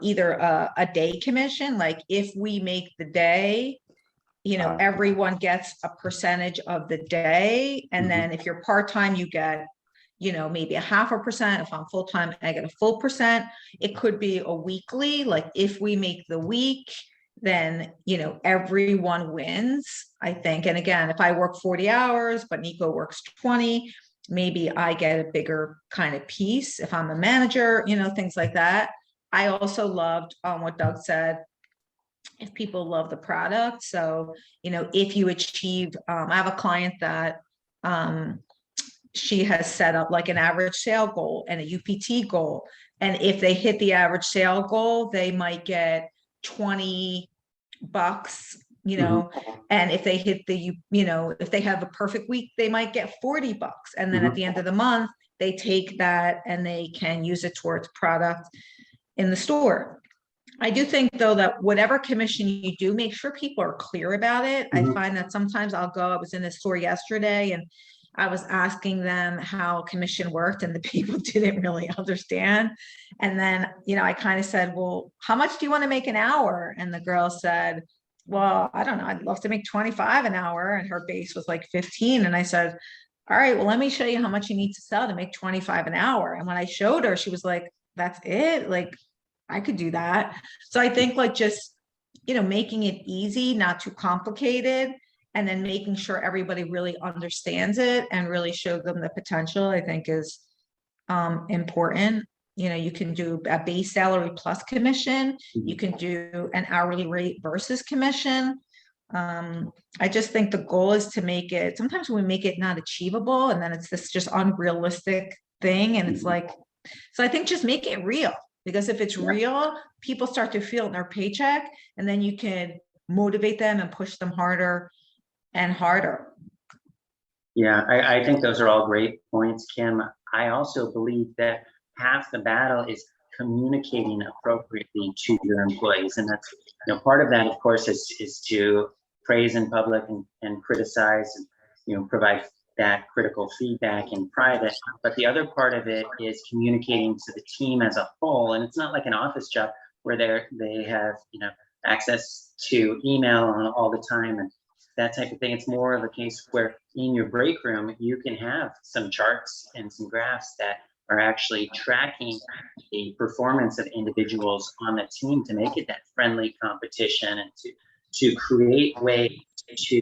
either a day commission, like if we make the day, everyone gets a percentage of the day, and then if you're part-time, you get maybe a 0.5%. If I'm full-time, I get a full percent. It could be a weekly, like if we make the week, then everyone wins, I think. And again, if I work 40 hours but Nico works 20, maybe I get a bigger kind of piece if I'm a manager, things like that. I also loved what Doug said, if people love the product. So if you achieve, I have a client that she has set up like an average sale goal and a UPT goal, and if they hit the average sale goal, they might get $20, and if they hit the, if they have a perfect week, they might get $40. And then at the end of the month, they take that and they can use it towards product in the store. I do think though that whatever commission you do, make sure people are clear about it. I find that sometimes I was in a store yesterday and I was asking them how commission worked, and the people didn't really understand. And then, I kind of said, well, how much do you want to make an hour? And the girl said, well, I don't know, I'd love to make 25 an hour. And her base was like 15. And I said, all right, well, let me show you how much you need to sell to make 25 an hour. And when I showed her, she was like, that's it? Like, I could do that. So I think like just making it easy, not too complicated, and then making sure everybody really understands it and really show them the potential, I think is important. You can do a base salary plus commission. You can do an hourly rate versus commission. I just think the goal is to make it, sometimes we make it not achievable, and then it's this just unrealistic thing. And it's like, so I think just make it real, because if it's real, people start to feel it in their paycheck, and then you can motivate them and push them harder and harder. Yeah, I think those are all great points, Kim. I also believe that half the battle is communicating appropriately to your employees. And that's, part of that, of course, is to praise in public and criticize and, provide that critical feedback in private. But the other part of it is communicating to the team as a whole. And it's not like an office job where they have, access to email all the time and that type of thing. It's more of a case where in your break room, you can have some charts and some graphs that are actually tracking the performance of individuals on the team to make it that friendly competition, and to create ways to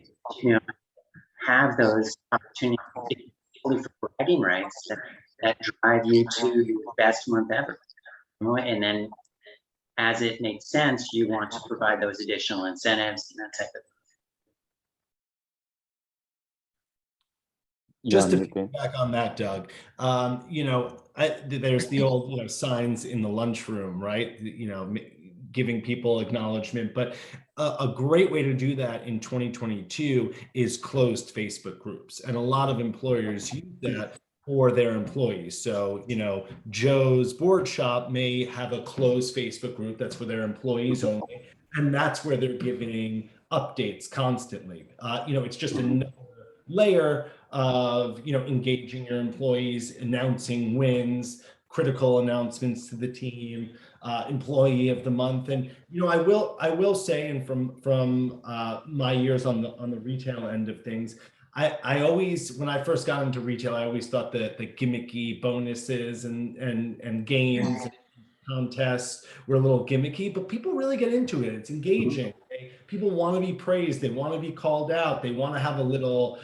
have those opportunities for bragging rights that drive you to your best month ever. And then as it makes sense, you want to provide those additional incentives and that type of thing. Just to piggyback on that, Doug, there's the old, signs in the lunchroom, right? Giving people acknowledgement, but a great way to do that in 2022 is closed Facebook groups. And a lot of employers use that for their employees. So, Joe's Board Shop may have a closed Facebook group that's for their employees only. And that's where they're giving updates constantly. It's just another layer of engaging your employees, announcing wins, critical announcements to the team, employee of the month. And I will say, and from my years on the retail end of things, I always, when I first got into retail, I always thought that the gimmicky bonuses and games and contests were a little gimmicky, but people really get into it. It's engaging. People want to be praised. They want to be called out. They want to have a little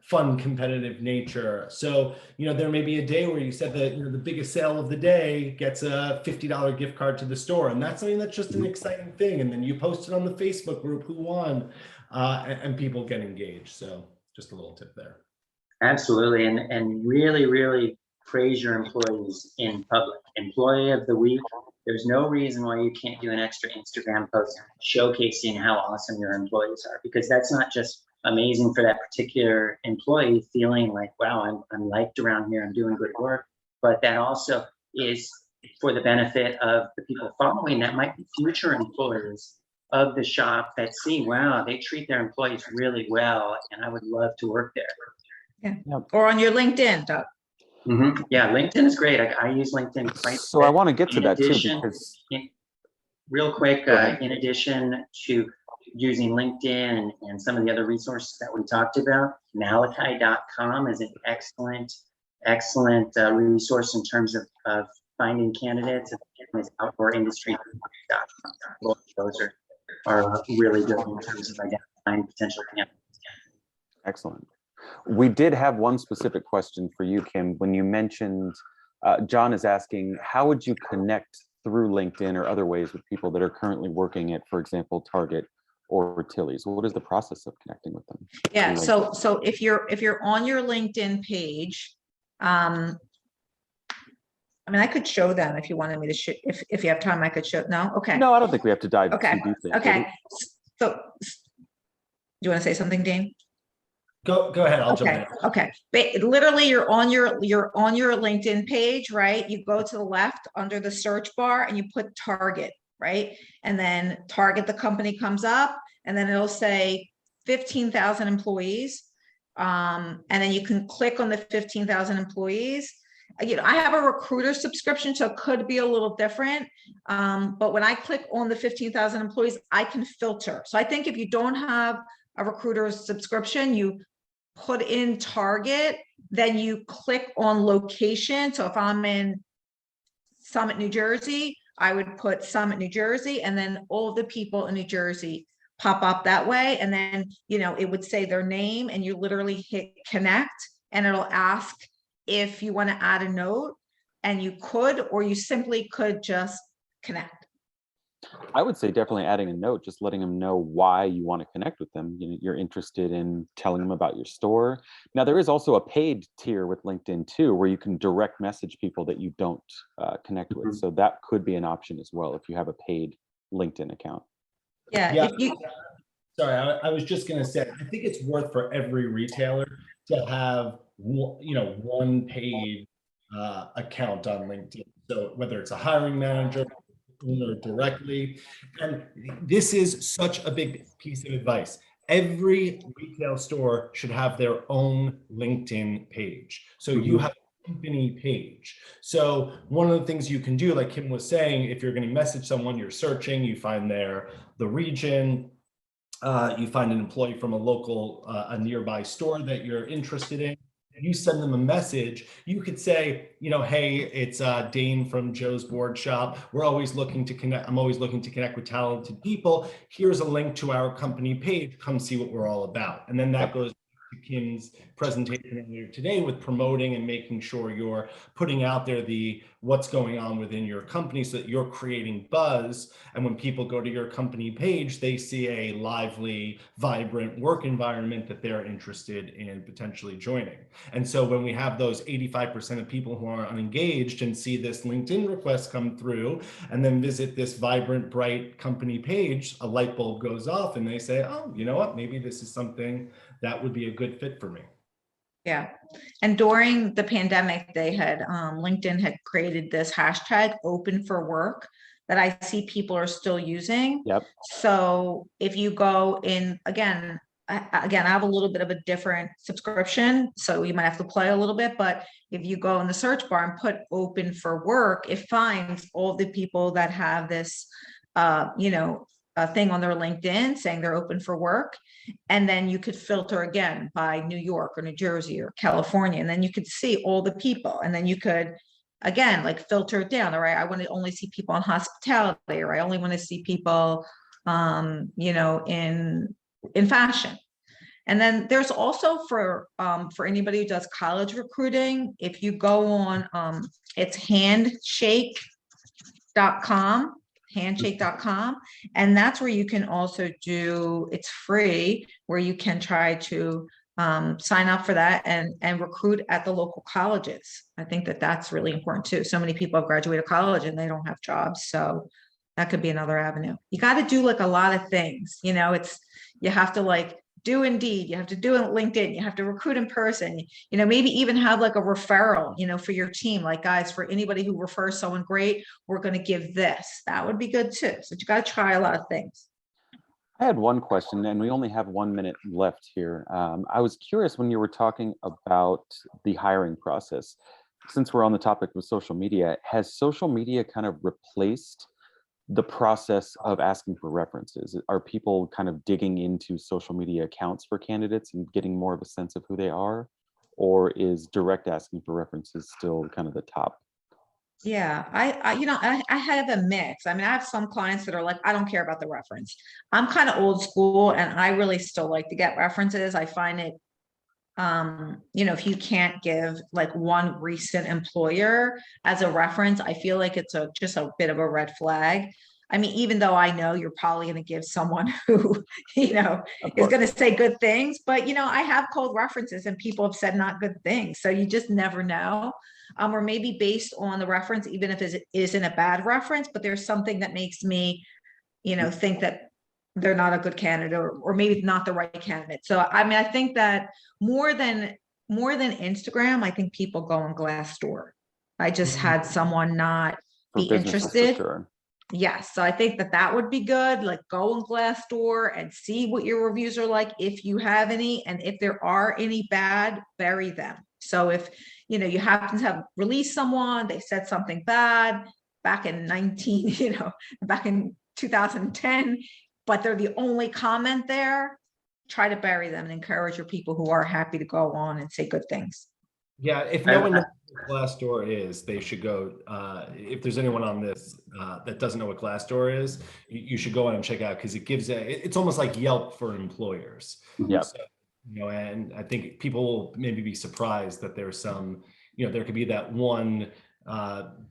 fun, competitive nature. So, there may be a day where you said that, the biggest sale of the day gets a $50 gift card to the store. And that's something that's just an exciting thing. And then you post it on the Facebook group who won, and people get engaged. So just a little tip there. Absolutely. And really, really praise your employees in public. Employee of the week. There's no reason why you can't do an extra Instagram post showcasing how awesome your employees are, because that's not just amazing for that particular employee feeling like, wow, I'm liked around here, I'm doing good work, but that also is for the benefit of the people following that might be future employees of the shop that see, wow, they treat their employees really well, and I would love to work there. Yeah. Or on your LinkedIn, Doug. Yeah, LinkedIn is great. I use LinkedIn quite So I want to get to that too, because real quick, in addition to using LinkedIn and some of the other resources that we talked about, Malachi.com is an excellent resource in terms of finding candidates. And outdoor industry.com. Those are really good in terms of identifying potential candidates. Excellent. We did have one specific question for you, Kim. When you mentioned, John is asking, how would you connect through LinkedIn or other ways with people that are currently working at, for example, Target or Tilly's? What is the process of connecting with them? Yeah, so if you're on your LinkedIn page, I mean, I could show them if you wanted me to if you have time, I could show. No, okay. No, I don't think we have to dive Okay. too deeply. Okay. So, do you want to say something, Dean? Go ahead. I'll jump in. Okay. Literally, you're on your LinkedIn page, right? You go to the left under the search bar and you put Target, right? And then Target, the company, comes up, and then it'll say 15,000 employees. And then you can click on the 15,000 employees. I have a recruiter subscription, so it could be a little different. But when I click on the 15,000 employees, I can filter. So I think if you don't have a recruiter subscription, you put in Target, then you click on location. So if I'm in Summit, New Jersey, I would put Summit, New Jersey, and then all of the people in New Jersey pop up that way. And then, it would say their name and you literally hit connect and it'll ask if you want to add a note, and you could, or you simply could just connect. I would say definitely adding a note, just letting them know why you want to connect with them. You're interested in telling them about your store. Now, there is also a paid tier with LinkedIn too, where you can direct message people that you don't connect with. So that could be an option as well if you have a paid LinkedIn account. Yeah. Sorry, I was just going to say, I think it's worth for every retailer to have one paid account on LinkedIn. So whether it's a hiring manager, owner directly, and this is such a big piece of advice. Every retail store should have their own LinkedIn page. So you have a company page. So one of the things you can do, like Kim was saying, if you're going to message someone, you're searching, you find the region, you find an employee from a local, a nearby store that you're interested in. You send them a message. You could say, hey, it's Dane from Joe's Board Shop. We're always looking to connect. I'm always looking to connect with talented people. Here's a link to our company page. Come see what we're all about. And then that goes to Kim's presentation earlier today with promoting and making sure you're putting out there what's going on within your company so that you're creating buzz. And when people go to your company page, they see a lively, vibrant work environment that they're interested in potentially joining. And so when we have those 85% of people who are unengaged and see this LinkedIn request come through and then visit this vibrant, bright company page, a light bulb goes off and they say, oh, you know what, maybe this is something that would be a good fit for me. Yeah. And during the pandemic, LinkedIn had created this hashtag open for work that I see people are still using. Yep. So if you go in, again, I have a little bit of a different subscription, so you might have to play a little bit, but if you go in the search bar and put open for work, it finds all the people that have this, a thing on their LinkedIn saying they're open for work. And then you could filter again by New York or New Jersey or California. And then you could see all the people. And then you could, again, like filter it down. All right, I want to only see people in hospitality, or I only want to see people, in fashion. And then there's also for anybody who does college recruiting, if you go on, it's handshake.com, and that's where you can also do, it's free, where you can try to sign up for that and recruit at the local colleges. I think that's really important too. So many people have graduated college and they don't have jobs. So that could be another avenue. You got to do like a lot of things, you have to like do Indeed, you have to do it LinkedIn, you have to recruit in person, maybe even have like a referral, for your team, like, guys, for anybody who refers someone great, we're going to give this. That would be good too. So you got to try a lot of things. I had one question, and we only have 1 minute left here. I was curious when you were talking about the hiring process. Since we're on the topic of social media, has social media kind of replaced the process of asking for references? Are people kind of digging into social media accounts for candidates and getting more of a sense of who they are? Or is direct asking for references still kind of the top? Yeah, I have a mix. I mean, I have some clients that are like, I don't care about the reference. I'm kind of old school and I really still like to get references. I find it, if you can't give like one recent employer as a reference, I feel like it's just a bit of a red flag. I mean, even though I know you're probably going to give someone who, is going to say good things, but, I have cold references and people have said not good things. So you just never know. Or maybe based on the reference, even if it isn't a bad reference, but there's something that makes me, think that they're not a good candidate, or maybe not the right candidate. So, I mean, I think that more than Instagram, I think people go on Glassdoor. I just had someone not be interested. Sure. Yes. So I think that would be good. Like, go on Glassdoor and see what your reviews are like, if you have any, and if there are any bad, bury them. So if, you happen to have released someone, they said something bad back in back in 2010, but they're the only comment there, try to bury them and encourage your people who are happy to go on and say good things. Yeah, if no one knows what Glassdoor is, they should go. If there's anyone on this that doesn't know what Glassdoor is, you should go on and check out, because it gives it's almost like Yelp for employers. Yeah. So, and I think people will maybe be surprised that there's some, there could be that one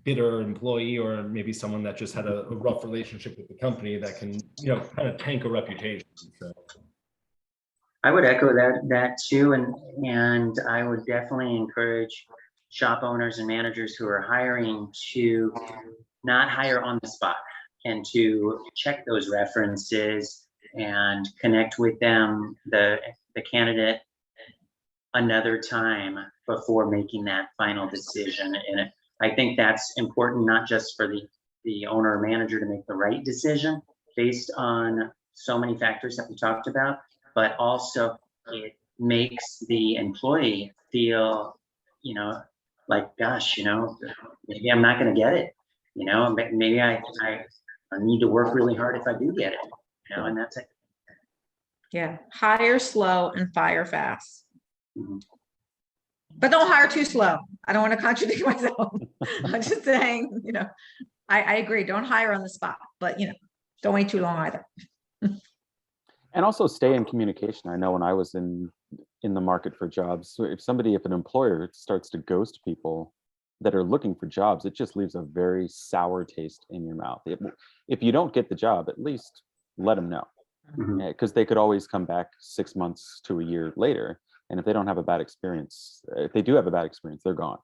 bitter employee, or maybe someone that just had a rough relationship with the company that can, kind of tank a reputation. So. I would echo that too, and I would definitely encourage shop owners and managers who are hiring to not hire on the spot, and to check those references and connect with them, the candidate, another time before making that final decision. And I think that's important, not just for the owner or manager to make the right decision based on so many factors that we talked about, but also it makes the employee feel, like, gosh, maybe I'm not going to get it, maybe I need to work really hard if I do get it, and that's it. Yeah, hire slow and fire fast. Mhm. But don't hire too slow. I don't want to contradict myself. I'm just saying, I agree. Don't hire on the spot, but don't wait too long either. And also stay in communication. I know when I was in the market for jobs, so if an employer starts to ghost people that are looking for jobs, it just leaves a very sour taste in your mouth. If you don't get the job, at least let them know, because they could always come back 6 months to a year later. And if they don't have a bad experience, if they do have a bad experience, they're gone.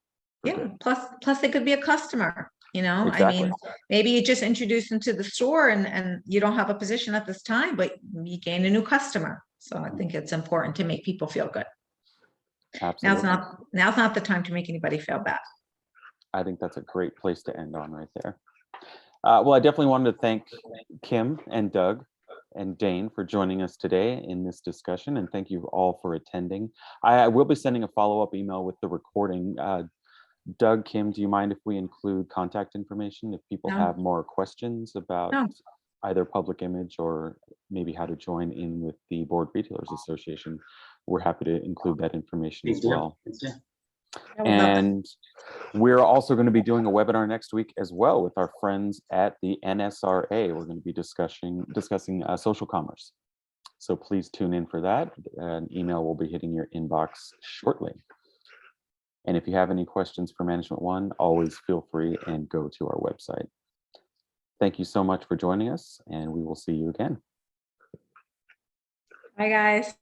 Yeah. Plus they could be a customer. Exactly. I mean, maybe you just introduce them to the store and you don't have a position at this time, but you gain a new customer. So I think it's important to make people feel good. Absolutely. Now's not the time to make anybody feel bad. I think that's a great place to end on right there. Well, I definitely wanted to thank Kim and Doug and Dane for joining us today in this discussion, and thank you all for attending. I will be sending a follow-up email with the recording. Doug, Kim, do you mind if we include contact information if people have more questions about either public image or maybe how to join in with the Board Retailers Association? We're happy to include that information as well. And we're also going to be doing a webinar next week as well with our friends at the NSRA. We're going to be discussing social commerce. So please tune in for that. An email will be hitting your inbox shortly. And if you have any questions for Management One, always feel free and go to our website. Thank you so much for joining us, and we will see you again. Bye, guys.